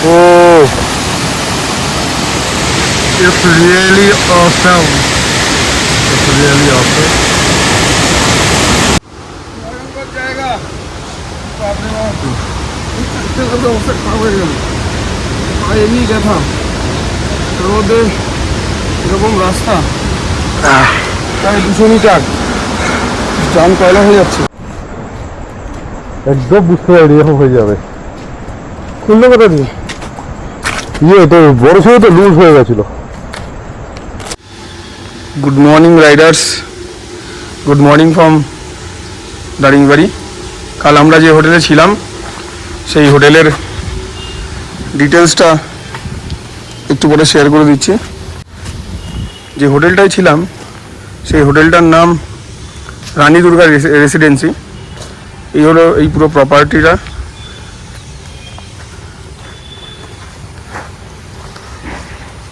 Oh, it's really awesome. It's really awesome. জায়গা আপনি অবস্থা খারাপ হয়ে গেল, এমনি ব্যথা, তার মধ্যে এরকম রাস্তা প্রায় 200 মিটার জাম কয়লা হয়ে যাচ্ছে, একদম বুঝতে পারি এরকম হয়ে যাবে। খুললো কোথা দিয়ে? তো বড় সড়ো তো লুজ হয়ে গেছিল। Good morning Riders, good morning from Daringbadi. কাল আমরা যে হোটেলে ছিলাম সেই হোটেলের ডিটেলসটা একটু পরে শেয়ার করে দিচ্ছি। যে হোটেলটায় ছিলাম সেই হোটেলটার নাম রানী দুর্গা রেসিডেন্সি। এই হলো এই পুরো প্রপার্টিটা।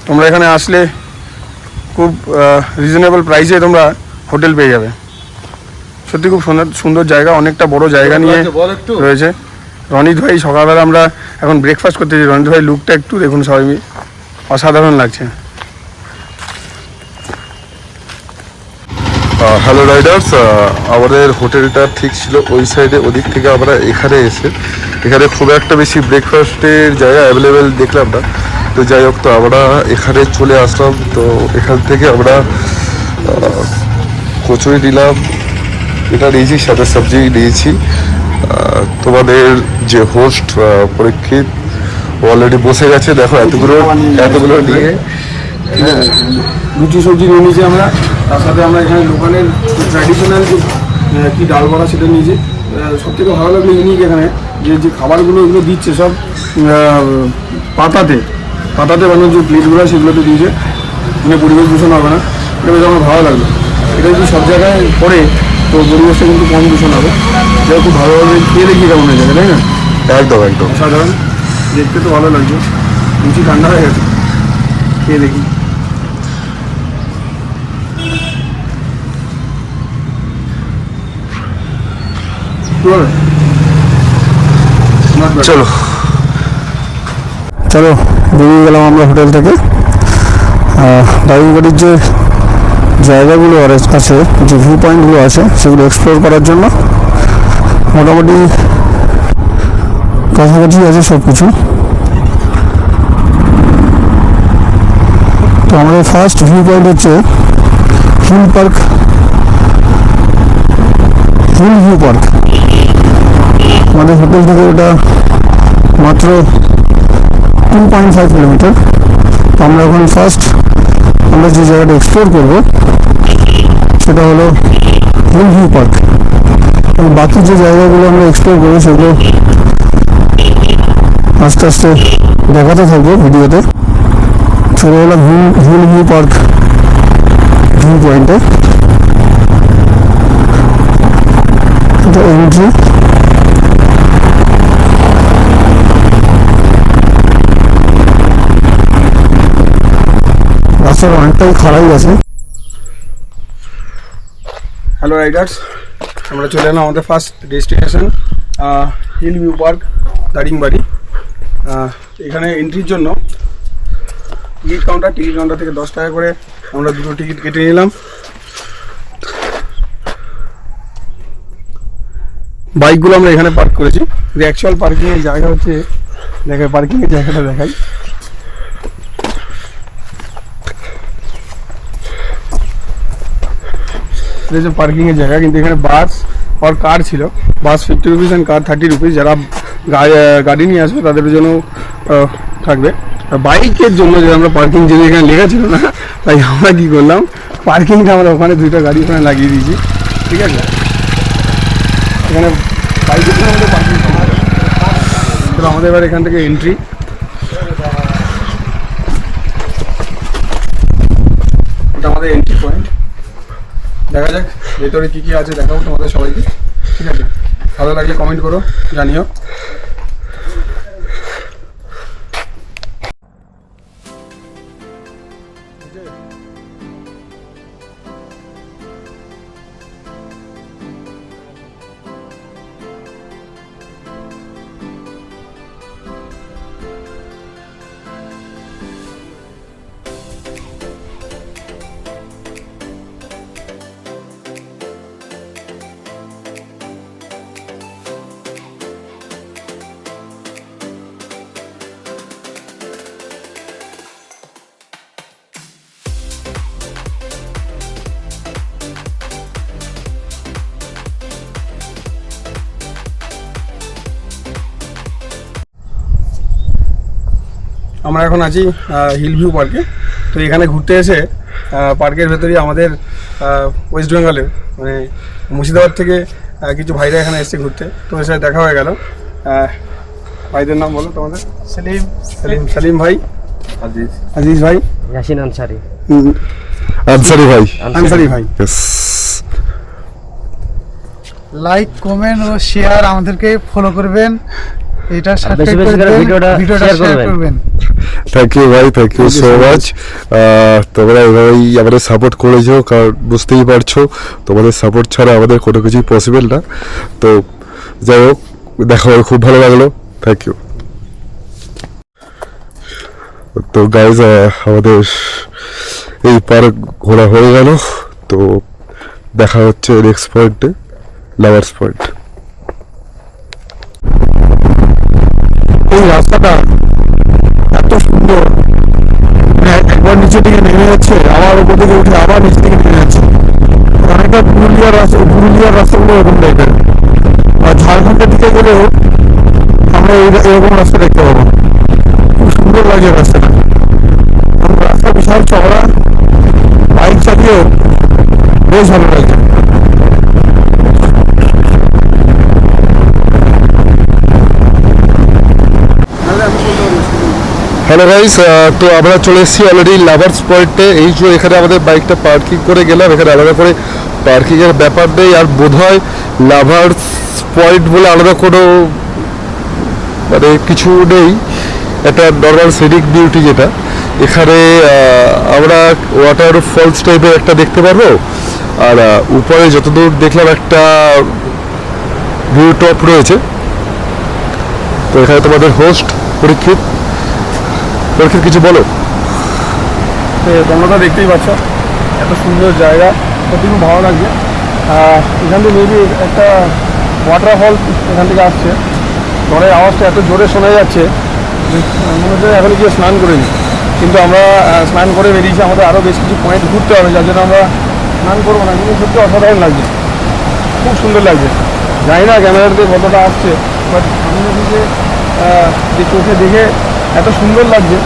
তোমরা এখানে আসলে খুব রিজনেবল প্রাইসে তোমরা হোটেল পেয়ে যাবে। সত্যি খুব সুন্দর জায়গা, অনেকটা বড় জায়গা নিয়ে রয়েছে। রনিত ভাই সকালবেলা আমরা এখন ব্রেকফাস্ট করতে যাই, রনিত ভাই লুকটা একটু দেখুন, সবাই অসাধারণ লাগছে। হ্যালো রাইডার্স, আমাদের হোটেলটা ঠিক ছিল ওই সাইডে, ওদিক থেকে আমরা এখানে এখানে খুব একটা বেশি ব্রেকফাস্টের জায়গা অ্যাভেলেবেল দেখলাম না। তো যাই হোক, তো আমরা এখানে চলে আসলাম। তো এখান থেকে আমরা কচুরি নিলাম, এটা নিয়েছি, সাথে সবজি নিয়েছি। তোমাদের যে হোস্ট পরীক্ষিত অলরেডি বসে গেছে, দেখো এতগুলো নিয়ে রুটি সবজি নিয়ে নিয়েছি আমরা। তার সাথে আমরা এখানে দোকানের ট্র্যাডিশনাল যে কি ডাল বড়া সেটা নিয়েছি। সবথেকে ভালো লাগলো ইউনিক এখানে যে খাবারগুলো এগুলো দিচ্ছে সব পাতাতে বানানো যে প্লেটগুলো সেগুলোতে দিয়েছে, মানে পরিবেশ দূষণ হবে না। এটা বেশ আমার ভালো লাগলো। এটা যদি সব জায়গায় পড়ে তো পরিবেশটা কিন্তু কম দূষণ হবে। এটা খুব ভালোভাবে খেয়ে দেখি কেমন হয়ে যাবে, তাই না? একদম একদম সাধারণ দেখতে তো ভালো লাগছে। লুচি ঠান্ডা হয়ে গেছে, খেয়ে দেখি। চলো চলো বেরিয়ে গেলাম আমরা হোটেল থেকে। দারিংবাড়ির যে জায়গাগুলো আছে, যে ভিউ পয়েন্টগুলো আছে, সেগুলো এক্সপ্লোর করার জন্য মোটামুটি কাছাকাছি আছে সব কিছু। তো আমাদের ফার্স্ট ভিউ পয়েন্ট হচ্ছে হিল ভিউ পার্ক। আমাদের হোটেল থেকে ওটা মাত্র 2.5 কিলোমিটার। তো আমরা এখন আমরা যে জায়গাটা এক্সপ্লোর করবো সেটা হলো হিল ভিউ পার্ক, এবং বাকি যে জায়গাগুলো আমরা এক্সপ্লোর করবো সেগুলো আস্তে আস্তে দেখাতে থাকবো ভিডিওতে। চলে এলাম হিল ভিউ পার্ক ভিউ পয়েন্টে। এটা এন্ট্রি। রাস্তার অনেকটাই খারাপ আছে। হ্যালো রাইডার্স, আমরা চলে এলাম আমাদের first destination hill view park Daringbadi. এখানে এন্ট্রির জন্য টিকিট কাউন্টার থেকে 10 টাকা করে আমরা দুটো টিকিট কেটে নিলাম। বাইকগুলো আমরা এখানে পার্ক করেছি। অ্যাকচুয়াল পার্কিংয়ের জায়গা হচ্ছে, পার্কিংয়ের জায়গাটা দেখাই। পার্কিংয়ের জায়গা, কিন্তু এখানে বাস আর কার ছিল। বাস 50 রুপিস অ্যান্ড কার 30 রুপিস। যারা গাড়ি নিয়ে আসবে তাদের জন্য থাকবে। বাইকের জন্য যে আমরা পার্কিং, যদি এখানে লেখা ছিল না, তাই আমরা কী করলাম, পার্কিংটা আমরা ওখানে 2টা গাড়ি ওখানে লাগিয়ে দিয়েছি। ঠিক আছে, এখানে বাইকের জন্য আমাদের পার্কিং করা। তো আমাদের এবার এখান থেকে এন্ট্রি। এটা আমাদের এন্ট্রি পয়েন্ট। দেখা যাক ভেতরে কী কী আছে, দেখাবো তোমাদের সবাইকে। ঠিক আছে, ভালো লাগলে কমেন্ট করো, জানিও। আমরা এখন আছি হিল ভিউ পার্কে। তো এখানে ঘুরতে এসে পার্কের ভেতরেই আমাদের ওয়েস্ট বেঙ্গলের মানে মুর্শিদাবাদ থেকে কিছু ভাইরা এখানে এসছে ঘুরতে। তো এর সাথে দেখা হয়ে গেল। ভাইদের নাম বলো তোমাদের। সালিম ভাই, আজিজ ভাই, ইয়াসিন আনসারি, আনসারি ভাই। লাইক, কমেন্ট ও শেয়ার আমাদেরকে ফলো করবেন, এটা বেশি বেশি করে ভিডিওটা শেয়ার করবেন। থ্যাংক ইউ ভাই, থ্যাংক ইউ সো মাচ। তোমরা এভাবেই আমাদের সাপোর্ট করেছো, কারণ বুঝতেই পারছো তোমাদের সাপোর্ট ছাড়া আমাদের কোনো কিছুই পসিবল না। তো যাই হোক, দেখা হয়ে খুব ভালো লাগলো, থ্যাংক ইউ। তো গাইজ, আমাদের এই পার্ক ঘোরা হয়ে গেল। তো দেখা হচ্ছে নেক্সট পয়েন্টে, লাভার্স পয়েন্ট। এই রাস্তাটা এত সুন্দর, একবার নিচে দিকে নেমে যাচ্ছে, আবার উপর দিকে উঠে আবার নিচে দিকে নেমে যাচ্ছে। অনেকটা পুরুলিয়ার রাস্তাগুলো এরকম টাইপের। আর ঝাড়খণ্ডের দিকে গেলেও আমরা এরকম রাস্তা দেখতে পাবো। খুব সুন্দর লাগে রাস্তাটা। রাস্তা বিশাল চওড়া, বাইক চালিয়েও বেশ ভালো লাগে। হ্যালো গাইস, তো আমরা চলে এসেছি অলরেডি লাভার্স পয়েন্টে। এই যে এখানে আমাদের বাইকটা পার্কিং করে গেলাম, এখানে আলাদা করে পার্কিংয়ের ব্যাপার নেই। আর বোধহয় লাভার্স পয়েন্ট বলে আলাদা কোনো মানে কিছু নেই, একটা নর্মাল সিনিক বিউটি যেটা এখানে আমরা ওয়াটার ফলস টাইপের একটা দেখতে পারবো। আর উপরে যতদূর দেখলাম একটা ভিউ টপ রয়েছে। তো এখানে তোমাদের হোস্ট পরীক্ষিত কিছু বলো। তোমরা তো দেখতেই পাচ্ছ এত সুন্দর জায়গা, সত্যি খুব ভালো লাগছে। এখান থেকে মেবি একটা ওয়াটারফল এখান থেকে আসছে, জলের আওয়াজটা এত জোরে শোনা যাচ্ছে মনে হচ্ছে এখনই গিয়ে স্নান করিনি। কিন্তু আমরা স্নান করে বেরিয়েছি, আমাদের আরও বেশ কিছু পয়েন্ট ঘুরতে হবে, যার জন্য আমরা স্নান করবো না। কিন্তু সত্যি অসাধারণ লাগছে, খুব সুন্দর লাগছে। জানি না ক্যামেরাতে কতটা আসছে, বাট সামনে দিকে যে চোখে দেখে এত সুন্দর লাগছে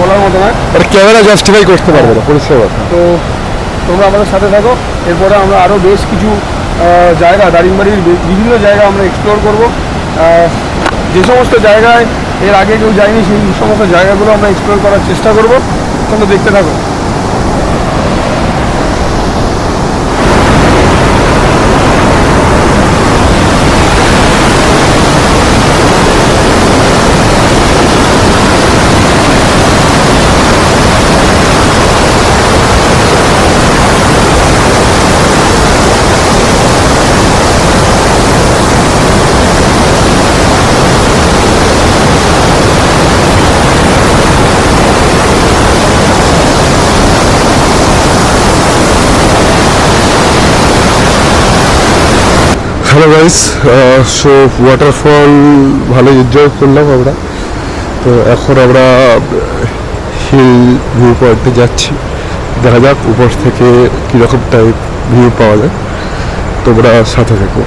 বলার মতো না। ক্যামেরা জাস্টিফাই করতে পারবে না পরিষ্কার কথা। তো তোমরা আমাদের সাথে থাকো, এরপরে আমরা আরও বেশ কিছু জায়গা, দারিংবাড়ির বিভিন্ন জায়গা আমরা এক্সপ্লোর করব। যে সমস্ত জায়গায় এর আগে কেউ যায়নি সেই সমস্ত জায়গাগুলো আমরা এক্সপ্লোর করার চেষ্টা করব। তোমরা দেখতে থাকো। হ্যালো গাইস, সো ওয়াটারফল ভালো এনজয় করলাম আমরা। তো এখন আমরা হিল ভিউ পয়েন্টে যাচ্ছি, দেখা যাক উপর থেকে কীরকম টাইপ ভিউ পাওয়া যায়। তোমরা সাথে থাকো।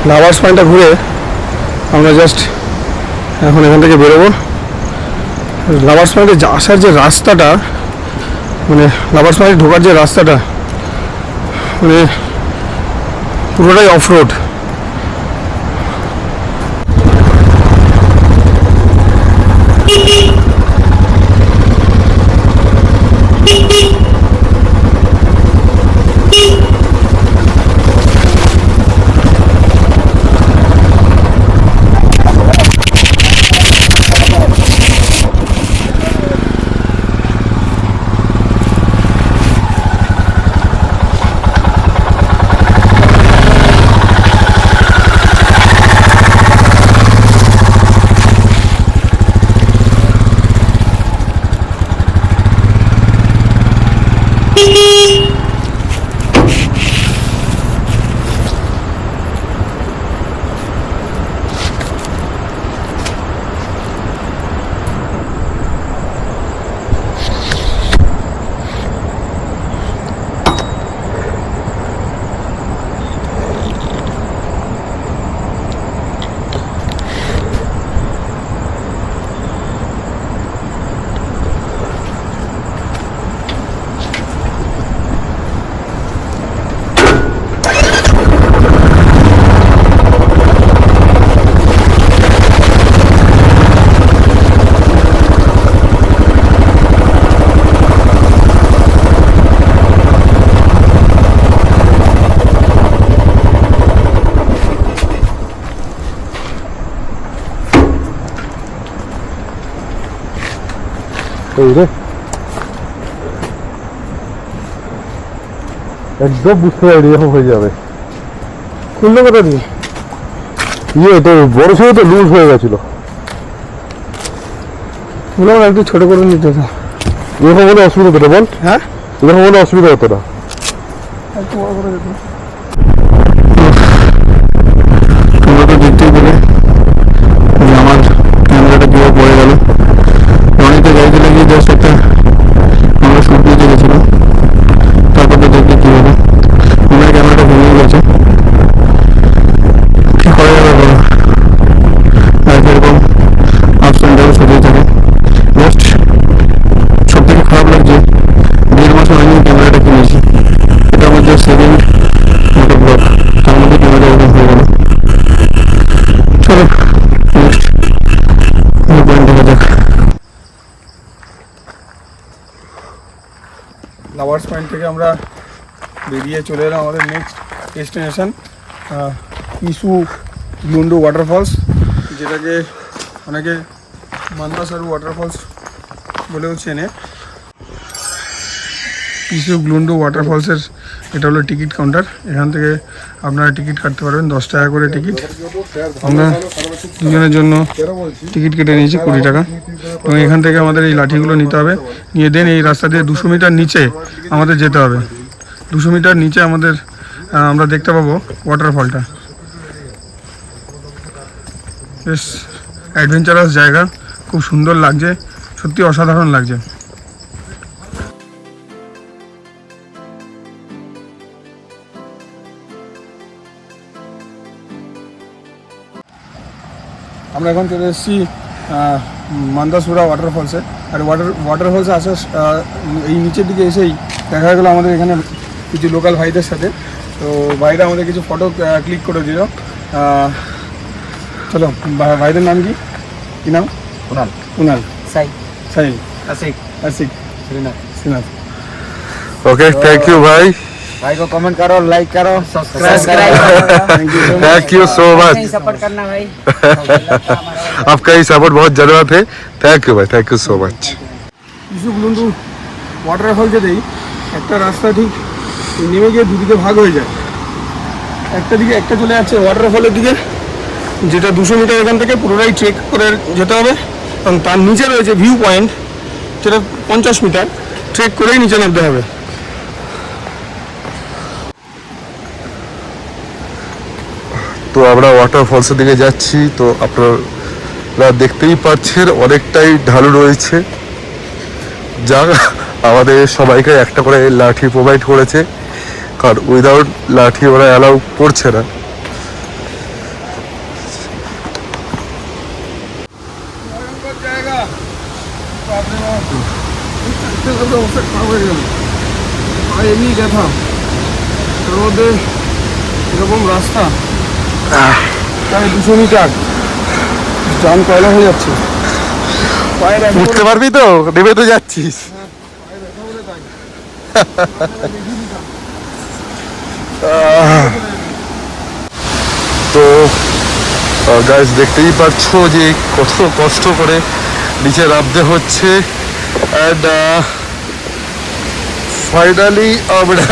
লাভার্স পয়েন্টটা ঘুরে আমরা জাস্ট এখন এখান থেকে বেরোবো। লাভার্স পয়েন্টে আসার যে রাস্তাটা, মানে লাভার্স পয়েন্টে ঢোকার যে রাস্তাটা, মানে পুরোটাই অফ রোড। এই রে একদম বুঝতে পারিনি এরকম হয়ে যাবে। খুললো কথা দিয়ে তো বড় ছিল তো লুজ হয়ে গেছিল। বললাম একটু ছোট করে নিতে হতো। এরকম হলে অসুবিধা হতো না বল। হ্যাঁ এরকম হলে অসুবিধা হতো না। একটু বড় করে যেত। তোমরা তো দেখতেই পেলে যে আমার ক্যামেরাটা কীভাবে পড়ে গেল। অনেকটা গাড়িতে লাগিয়ে জাস্ট একটা আমরা শুট নিতে গেছিলাম, তারপর তো দেখতে কী হলো আমার ক্যামেরাটা ভেঙে গেছে। কী করা যাবে বলো, আর এরকম আপস অ্যান্ড ডাউন হতেই থাকে। জাস্ট সব থেকে খারাপ লাগছে 1.5 মাস আগে ক্যামেরাটা কিনেছি, এটা আমার জাস্ট সেকেন্ড মোটো ব্লগ, তার মধ্যে ক্যামেরা ওরকম হয়ে গেল। চলো নেক্সট পয়েন্ট দেখা যাক। লাভার্স পয়েন্ট থেকে আমরা বেরিয়ে চলে এলাম আমাদের নেক্সট ডেস্টিনেশন ইসু গ্লুন্ডু ওয়াটারফলস, যেটাকে অনেকে মান্দাসারু ওয়াটারফলস বলেও চেনে। ইসু গ্লুন্ডু ওয়াটারফলসের এটা হলো টিকিট কাউন্টার। এখান থেকে আপনারা টিকিট কাটতে পারবেন, 10 টাকা করে টিকিট। আমরা দুজনের জন্য টিকিট কেটে নিয়েছি 20 টাকা। এবং এখান থেকে আমাদের এই লাঠিগুলো নিতে হবে, নিয়ে দেন এই রাস্তা দিয়ে 200 মিটার নিচে আমাদের যেতে হবে। 200 মিটার নিচে আমাদের আমরা দেখতে পাবো ওয়াটারফলটা। বেশ অ্যাডভেঞ্চারাস জায়গা, খুব সুন্দর লাগছে, সত্যি অসাধারণ লাগছে। আমরা এখন চলে এসেছি মান্দাসুরা ওয়াটারফলসে। আর ওয়াটারফলসে আসার এই নিচের দিকে এসেই দেখা গেলো আমাদের এখানে কিছু লোকাল ভাইদের সাথে। তো ভাইরা আমাদের কিছু ফটো ক্লিক করে দিল। চলো ভাইদের নাম কি কি নাম? Kunal, Kunal, Sai, Sahil, Ashiq, Ashiq, Srinath. Srinath. Okay, thank you ভাই। भाई को कमेंट करो, लाइक करो, subscribe thank you so much. Support करना भाई। आपका ही सपोर्ट बहुत जरूरत है। थैंक यू भाई, थैंक यू सो मच। ইসু গ্লুন্ডু ওয়াটারফল যেতেই একটা রাস্তা ঠিক নেমে গিয়ে দুদিকে ভাগ হয়ে যায়। একটা দিকে একটা চলে যাচ্ছে ওয়াটারফলের দিকে, যেটা 200 মিটার এখান থেকে পুরোটাই ট্রেক করে যেতে হবে। এবং তার নিচে রয়েছে ভিউ পয়েন্ট, যেটা 50 মিটার ট্রেক করেই নিচে নামতে হবে। তো আমরা ওয়াটারফলসের দিকে যাচ্ছি। তো আপনারা দেখতেই পাচ্ছেন অনেকটাই ঢালু রয়েছে। যা আমাদের সবাইকে একটা করে লাঠি প্রোভাইড করেছে, কারণ উইদাউট লাঠি ওরা অ্যালাউ করছে না। এমনি ব্যথা, তার মধ্যে এরকম রাস্তা প্রায় 200 মিটার, জাম কয়লা হয়ে যাচ্ছে। পায়ের উঠতে পারবি তো? নেমে তো যাচ্ছিস। তো গাইস দেখতেই পাচ্ছ যে কত কষ্ট করে নিচে নামতে হচ্ছে। অ্যান্ড ফাইনালি আমরা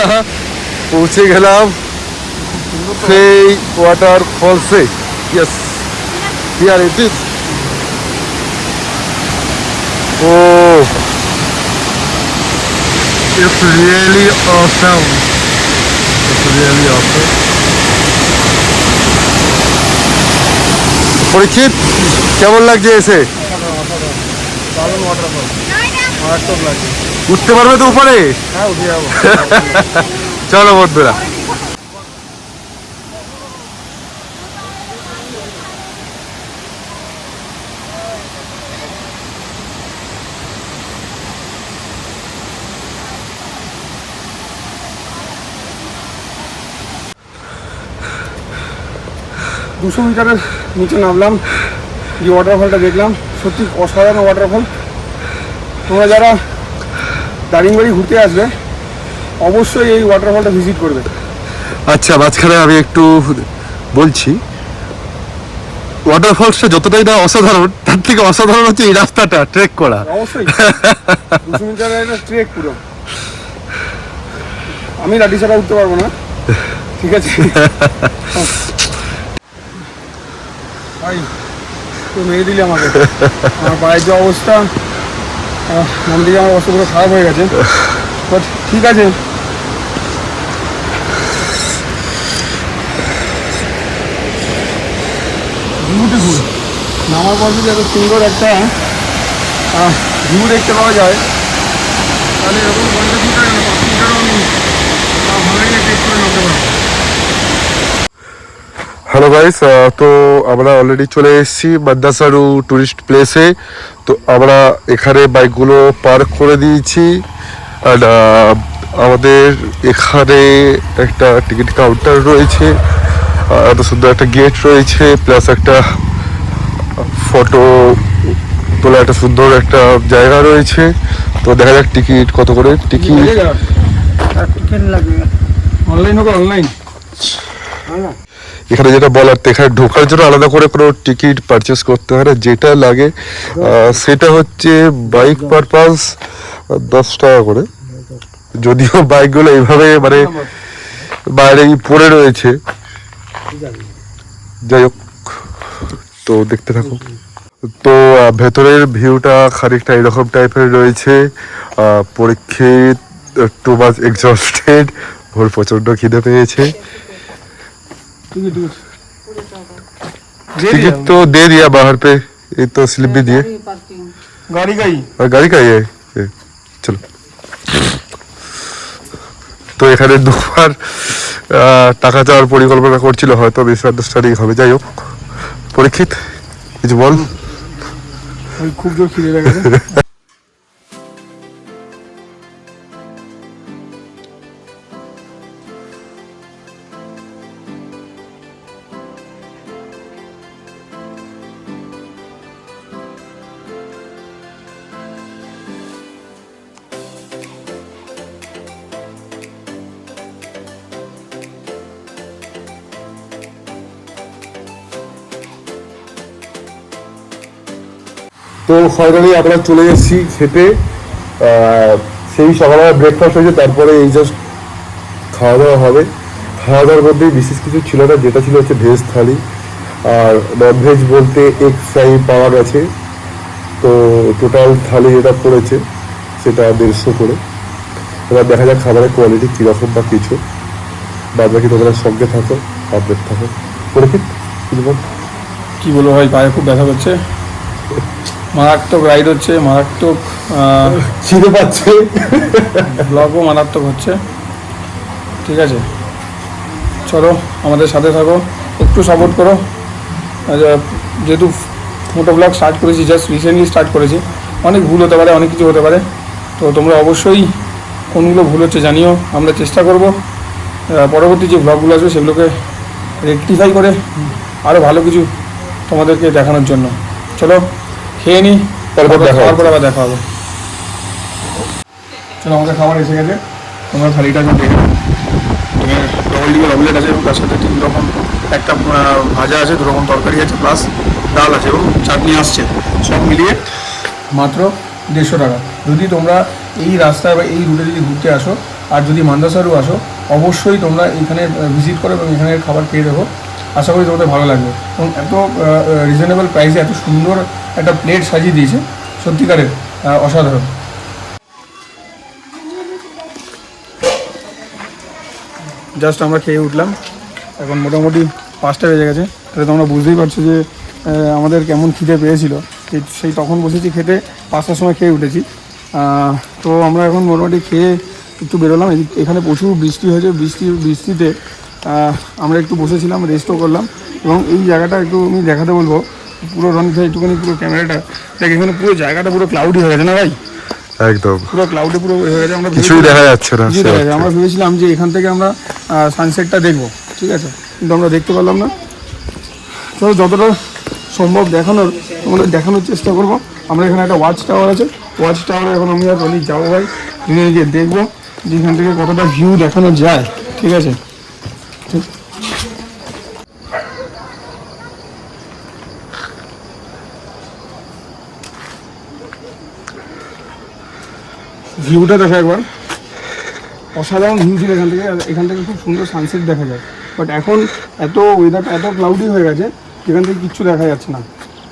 পৌঁছে গেলাম সেই ওয়াটারফলসে। Yes, here it is. Oh, it's really awesome. It's really awesome. পরিচিত, কেমন লাগছে এসে? দারুণ ওয়াটারফল, মারাত্মক লাগছে। উঠতে পারবে তো উপরে? হ্যাঁ, উঠে যাবো। চলো বন্ধুরা। দুশো মিটারের নিচে নামলাম, যে ওয়াটারফলটা দেখলাম সত্যি অসাধারণ ওয়াটারফল। তোমরা যারা দারিংবাড়ি ঘুরতে আসবে অবশ্যই এই ওয়াটারফলটা ভিজিট করবে। আচ্ছা, মাঝখানে আমি একটু বলছি, ওয়াটারফলসটা যতটাই না অসাধারণ, তার থেকে অসাধারণ হচ্ছে এই রাস্তাটা ট্রেক করা। অবশ্যই 200 মিটার একটা ট্রেক পুরো। আমি লাঠি ছাড়া উঠতে পারবো না, ঠিক আছে? ভাই তো মেরে দিলি আমাকে, আমার পায়ের যে অবস্থা, মন দিকে আমার অবস্থা পুরো খারাপ হয়ে গেছে। বাট ঠিক আছে, বিউটিফুল। নামার পর যদি এত সুন্দর একটা ভিউ দেখতে পাওয়া যায়, তাহলে এরকম 50 মিটার 5 মিটারও আমি ভালোই ট্রেক করে নামতে পারবো। হ্যালো গাইস, তো আমরা অলরেডি চলে এসেছি মাদ্দাসারু টুরিস্ট প্লেসে। তো আমরা এখানে বাইকগুলো পার্ক করে দিয়েছি। আর আমাদের এখানে একটা টিকিট কাউন্টার রয়েছে, এত সুন্দর একটা গেট রয়েছে, প্লাস একটা ফটো তোলা একটা সুন্দর একটা জায়গা রয়েছে। তো দেখা যাক টিকিট কত করে। টিকিট অনলাইন হোক, অনলাইন। এখানে যেটা বলার, এখানে ঢোকার জন্য আলাদা করে কোনো টিকিট পারচেস করতে হয় না। যেটা লাগে সেটা হচ্ছে বাইক পারপাস 10 টাকা করে। যদিও বাইকগুলো এইভাবে মানে বাইরেই পড়ে রয়েছে, যাই হোক, তো দেখতে থাকো। তো ভেতরের ভিউটা খানিকটা এরকম টাইপের রয়েছে। পরীক্ষিত টু মাচ এক্সস্টেড, ওর প্রচন্ড খিদে পেয়েছে। टिकट तो दे दिया बाहर पे, ये तो स्लिप भी दिए। गाड़ी का ही, गाड़ी का ही है ये। चलो, তো এখানে দুবার টাকা চাওয়ার পরিকল্পনা করছিল, হয়তো মিসআন্ডারস্ট্যান্ডিং হবে। যাই হোক, পরীক্ষিত কিছু বল। খুব জোর খিদে লেগেছে। তো ফাইনালি আমরা চলে এসেছি খেতে। সেই সকালবেলা ব্রেকফাস্ট হয়েছে, তারপরে এই জাস্ট খাওয়া দাওয়া হবে। খাওয়া দাওয়ার মধ্যে বিশেষ কিছু ছিল না, যেটা ছিল হচ্ছে ভেজ থালি। আর নন ভেজ বলতে এগ ফ্রাই পাওয়া গেছে। তো টোটাল থালি যেটা পড়েছে সেটা 150 করে। এবার দেখা যাক খাবারের কোয়ালিটি কীরকম বা কিছু। বাদ বাকি তোমরা সঙ্গে থাকো, আপডেট থাকো। পরীক্ষিত কিছু বল। কি বলবো ভাই, পায়ে খুব ব্যথা করছে, মারাত্মক রাইড হচ্ছে, মারাত্মক খিদে পাচ্ছে, ব্লগও মারাত্মক হচ্ছে। ঠিক আছে, চলো আমাদের সাথে থাকো, একটু সাপোর্ট করো। যেহেতু মোটো ব্লগ স্টার্ট করেছি, জাস্ট রিসেন্টলি স্টার্ট করেছি, অনেক ভুল হতে পারে, অনেক কিছু হতে পারে। তো তোমরা অবশ্যই কোনগুলো ভুল হচ্ছে জানিও। আমরা চেষ্টা করব পরবর্তী যে ব্লগগুলো আসবে সেগুলোকে রেকটিফাই করে আরও ভালো কিছু তোমাদেরকে দেখানোর জন্য। চলো খেয়ে নিই, তারপর আবার দেখা হবে। চলো, আমাদের খাবার এসে গেছে, তোমরা থালিটা দেখে ডবল ডিমের অমলেট আছে, এবং তার সাথে 3 রকম একটা ভাজা আছে, 2 রকম তরকারি আছে, প্লাস ডাল আছে এবং চাটনি আসছে। সব মিলিয়ে মাত্র 150 টাকা। যদি তোমরা এই রাস্তায় বা এই রুটে যদি ঘুরতে আসো, আর যদি মান্দাসারু আসো, অবশ্যই তোমরা এখানে ভিজিট করো এবং এখানের খাবার খেয়ে দেখো। আশা করি তোমাদের ভালো লাগবে। এবং এত রিজনেবল প্রাইসে এত সুন্দর একটা প্লেট সাজিয়ে দিয়েছে, সত্যিকারের অসাধারণ। জাস্ট আমরা খেয়ে উঠলাম, এখন মোটামুটি 5টা বেজে গেছে। তাহলে তোমরা বুঝতেই পারছো যে আমাদের কেমন খিদে পেয়েছিল। সেই তখন বসেছি খেতে, 5টার সময় খেয়ে উঠেছি। তো আমরা এখন মোটামুটি খেয়ে একটু বেরোলাম। এখানে প্রচুর বৃষ্টি হয়েছে, বৃষ্টিতে আমরা একটু বসেছিলাম, রেস্টও করলাম। এবং এই জায়গাটা একটু আমি দেখাতে বলবো, পুরো রনিতে একটুখানি পুরো ক্যামেরাটা দেখ, এখানে পুরো জায়গাটা পুরো ক্লাউডি হয়ে গেছে না ভাই? একদম পুরো ক্লাউডে পুরো হয়ে গেছে। আমরা কিছুই দেখা যাচ্ছে না। আমরা ভেবেছিলাম যে এখান থেকে আমরা সানসেটটা দেখবো, ঠিক আছে, কিন্তু আমরা দেখতে পারলাম না। তো যতটা সম্ভব তোমাদের দেখানোর চেষ্টা করবো। আমরা এখানে একটা ওয়াচ টাওয়ার আছে, ওয়াচ টাওয়ারে এখন আমি আর রনি যাবো ভাই, গিয়ে দেখবো যে এখান থেকে কতটা ভিউ দেখানো যায়। ঠিক আছে, ভিউটা দেখো একবার, অসাধারণ ভিউ ছিল এখান থেকে। এখান থেকে খুব সুন্দর সানসেট দেখা যায়, বাট এখন এত ওয়েদারটা এত ক্লাউডি হয়ে গেছে যেখান থেকে কিচ্ছু দেখা যাচ্ছে না।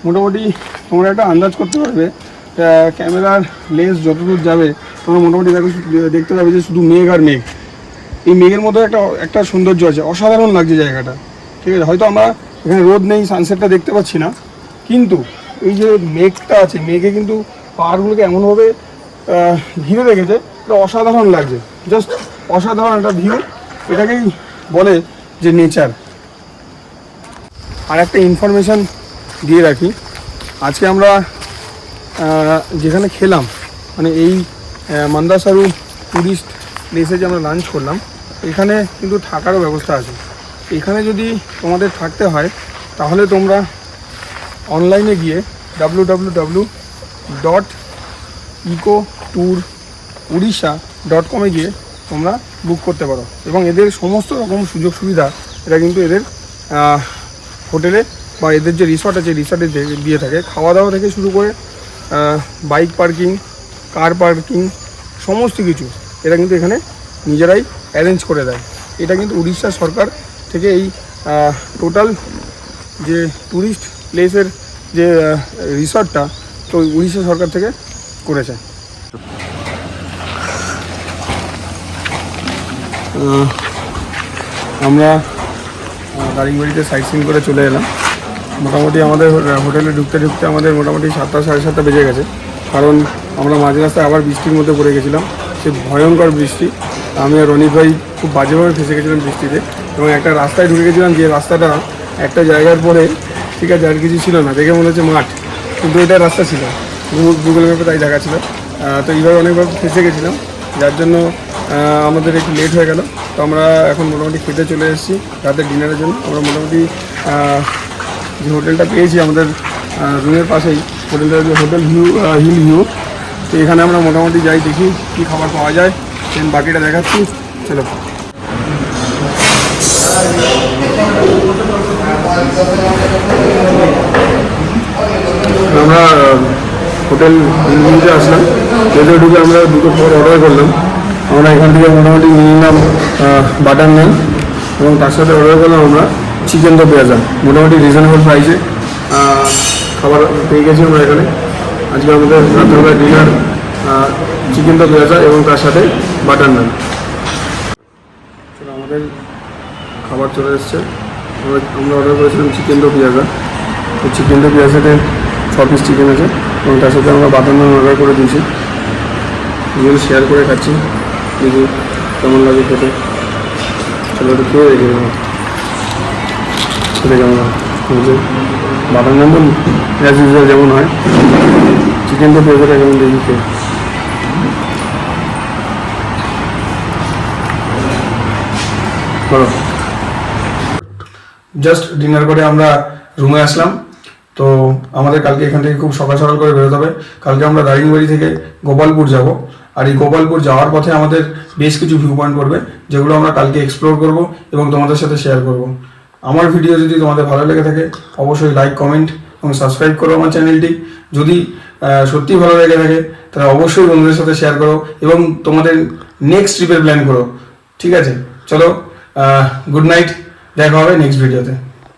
মোটামুটি তোমরা একটা আন্দাজ করতে পারবে, ক্যামেরার লেন্স যতদূর যাবে তোমরা মোটামুটি দেখতে পাবে যে শুধু মেঘ আর মেঘ। এই মেঘের মধ্যে একটা সৌন্দর্য আছে, অসাধারণ লাগছে জায়গাটা। ঠিক আছে, হয়তো আমরা এখানে রোদ নেই, সানসেটটা দেখতে পাচ্ছি না, কিন্তু এই যে মেঘটা আছে, মেঘে কিন্তু পাহাড়গুলোকে এমনভাবে ঘিরে রেখেছে, এটা অসাধারণ লাগছে, জাস্ট অসাধারণ একটা ভিউ। এটাকেই বলে যে নেচার। আর একটা ইনফরমেশান দিয়ে রাখি, আজকে আমরা যেখানে খেলাম, মানে এই মান্দাসারু টুরিস্ট প্লেসে যে আমরা লাঞ্চ করলাম, এখানে কিন্তু থাকারও ব্যবস্থা আছে। এখানে যদি তোমাদের থাকতে হয় তাহলে তোমরা অনলাইনে গিয়ে www.ecotourorissa.com গিয়ে তোমরা বুক করতে পারো, এবং এদের সমস্ত রকম সুযোগ সুবিধা এটা কিন্তু এদের হোটেলে বা এদের যে রিসর্ট আছে রিসর্টে দিয়ে থাকে। খাওয়া দাওয়া থেকে শুরু করে বাইক পার্কিং, কার পার্কিং, সমস্ত কিছু এরা কিন্তু এখানে নিজেরাই অ্যারেঞ্জ করে দেয়। এটা কিন্তু উড়িষ্যা সরকার থেকে এই টোটাল যে ট্যুরিস্ট প্লেসের যে রিসর্টটা, তো উড়িষ্যা সরকার থেকে করেছে। আমরা দারিংবাড়িতে সাইট সিন করে চলে এলাম। মোটামুটি আমাদের হোটেলে ঢুকতে ঢুকতে আমাদের মোটামুটি 7টা সাড়ে 7টা বেজে গেছে, কারণ আমরা মাঝ রাস্তায় আবার বৃষ্টির মধ্যে পড়ে গেছিলাম। সে ভয়ঙ্কর বৃষ্টি, আমি আর রনিত ভাই খুব বাজেভাবে ফেসে গেছিলাম বৃষ্টিতে, এবং একটা রাস্তায় ঢুকে গেছিলাম যে রাস্তাটা একটা জায়গার পরে, ঠিক আছে, আর কিছু ছিল না, দেখে মনে হচ্ছে মাঠ, কিন্তু এটা রাস্তা ছিল, গুগল ম্যাপে তাই দেখাচ্ছিল। তো এইভাবে অনেকবার ফেসে গেছিলাম, যার জন্য আমাদের একটু লেট হয়ে গেল। তো আমরা এখন মোটামুটি খেতে চলে এসেছি রাতের ডিনারের জন্য। আমরা মোটামুটি যে হোটেলটা পেয়েছি আমাদের রুমের পাশেই, হোটেলটা হচ্ছে হোটেল হিল ভিউ। তো এখানে আমরা মোটামুটি যাই, দেখি কী খাবার পাওয়া যায়, দেন বাকিটা দেখাচ্ছি, চলো। আমরা হোটেল হিল ভিউতে আসলাম, ভেতরে ঢুকে আমরা দুটো খাবার অর্ডার করলাম। আমরা এখান থেকে মোটামুটি নিয়ে নিলাম বাটার নান, এবং তার সাথে অর্ডার করলাম আমরা চিকেন দো পেঁয়াজা। মোটামুটি রিজনেবল প্রাইসে খাবার পেয়ে গেছি আমরা এখানে। আজকে আমাদের রাত্রেবেলা ডিনার চিকেন দো পেঁয়াজা এবং তার সাথে বাটার নান। আমাদের খাবার চলে এসছে, আমরা অর্ডার করেছিলাম চিকেন দো পেঁয়াজা। তো চিকেন দো পেঁয়াজাতে 6 পিস চিকেন আছে, এবং তার সাথে আমরা বাটার নান অর্ডার করে দিয়েছি। এগুলো শেয়ার করে খাচ্ছি, দেখি কেমন লাগে খেতে। চলো একটু খেয়ে দেখি খেতে কেমন হয়। বাটার নান তো অ্যাজ ইউজুয়াল যেমন হয়, চিকেন তো পেঁয়াজাটা কেমন দেখি খেয়ে। বলো, জাস্ট ডিনার করে আমরা রুমে আসলাম। তো আমাদের কালকে এখান থেকে খুব সকাল সকাল করে বেরোতে হবে। কালকে আমরা দারিংবাড়ি থেকে গোপালপুর যাব, আর এই গোপালপুর যাওয়ার পথে আমাদের বেশ কিছু ভিউ পয়েন্ট পড়বে, যেগুলো আমরা কালকে এক্সপ্লোর করব এবং তোমাদের সাথে শেয়ার করব। আমার ভিডিও যদি তোমাদের ভালো লেগে থাকে অবশ্যই লাইক, কমেন্ট এবং সাবস্ক্রাইব করো আমার চ্যানেলটি। যদি সত্যি ভালো লেগে থাকে তাহলে অবশ্যই বন্ধুদের সাথে শেয়ার করো এবং তোমাদের নেক্সট ট্রিপের প্ল্যান করো। ঠিক আছে, চলো, গুড নাইট, দেখা হবে নেক্সট ভিডিওতে।